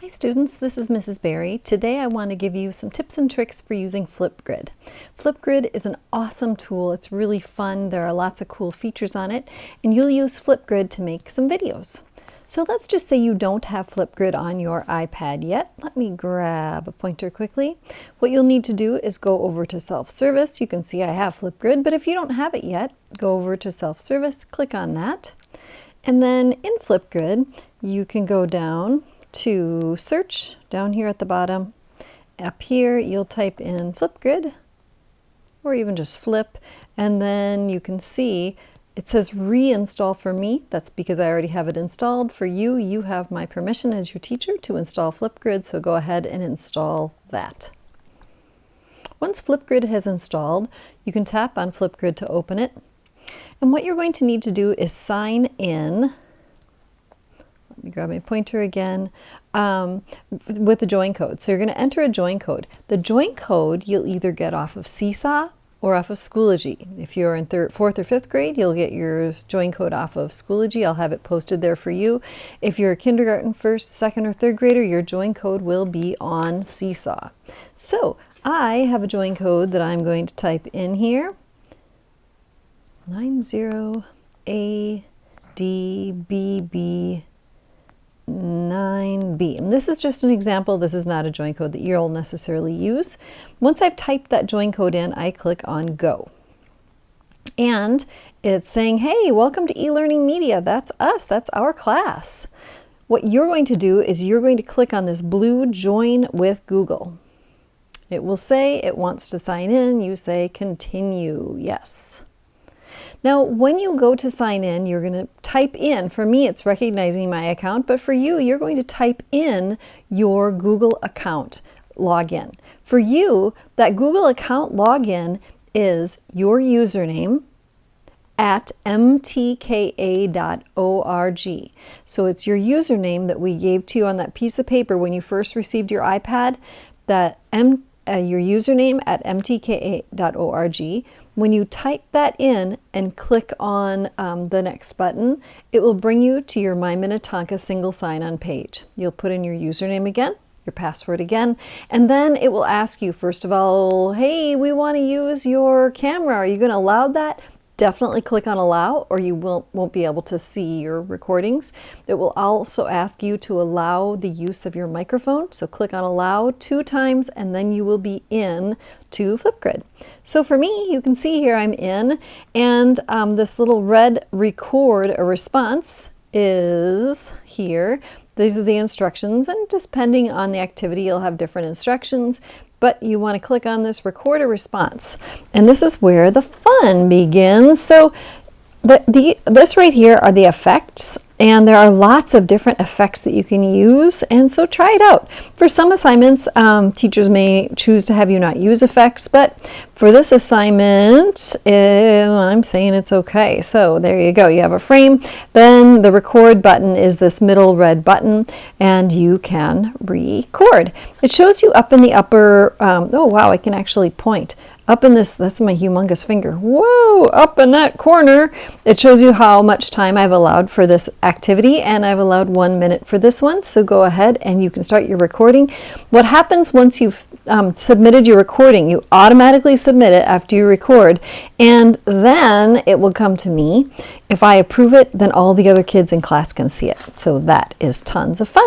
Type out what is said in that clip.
Hi students, this is Mrs. Berry. Today I want to give you some tips and tricks for using Flipgrid. Flipgrid is an awesome tool. It's really fun. There are lots of cool features on it, and you'll use Flipgrid to make some videos. So let's just say you don't have Flipgrid on your iPad yet. Let me grab a pointer quickly. What you'll need to do is go over to self-service. You can see I have Flipgrid, but if you don't have it yet, go over to self-service, click on that. And then in Flipgrid, you can go down to search down here at the bottom. Up here you'll type in Flipgrid or even just flip, and then you can see it says reinstall for me. That's because I already have it installed. For you, you have my permission as your teacher to install Flipgrid, so go ahead and install that. Once Flipgrid has installed, you can tap on Flipgrid to open it, and what you're going to need to do is sign in. Let me grab my pointer again, with the join code. So you're going to enter a join code. The join code you'll either get off of Seesaw or off of Schoology. If you're in 4th or 5th grade, you'll get your join code off of Schoology. I'll have it posted there for you. If you're a kindergarten 1st, 2nd, or 3rd grader, your join code will be on Seesaw. So I have a join code that I'm going to type in here. 90ADBB 9B. And this is just an example. This is not a join code that you'll necessarily use. Once I've typed that join code in, I click on Go. And it's saying, hey, welcome to eLearning Media. That's us. That's our class. What you're going to do is you're going to click on this blue Join with Google. It will say it wants to sign in. You say Continue. Yes. Now, when you go to sign in, you're going to type in, for me it's recognizing my account, but for you, you're going to type in your Google account login. For you, that Google account login is your username at mtka.org. So it's your username that we gave to you on that piece of paper when you first received your iPad, that your username at mtka.org. When you type that in and click on the next button, it will bring you to your My Minnetonka single sign-on page. You'll put in your username again, your password again, and then it will ask you, first of all, hey, we want to use your camera. Are you going to allow that? Definitely click on allow, or you won't be able to see your recordings. It will also ask you to allow the use of your microphone. So click on allow 2 times and then you will be in to Flipgrid. So for me, you can see here I'm in, and this little red record a response is here. These are the instructions, and depending on the activity, you'll have different instructions. But you want to click on this record a response, and this is where the fun begins. So this right here are the effects, and there are lots of different effects that you can use, and so try it out. For some assignments, teachers may choose to have you not use effects, but for this assignment, I'm saying it's okay. So there you go. You have a frame. Then the record button is this middle red button, and you can record. It shows you up in the upper, oh wow, I can actually point. Up in this, that's my humongous finger. Whoa, up in that corner, it shows you how much time I've allowed for this activity, and I've allowed 1 minute for this one. So go ahead and you can start your recording. What happens once you've submitted your recording, you automatically submit it after you record, and then it will come to me. If I approve it, then all the other kids in class can see it. So that is tons of fun.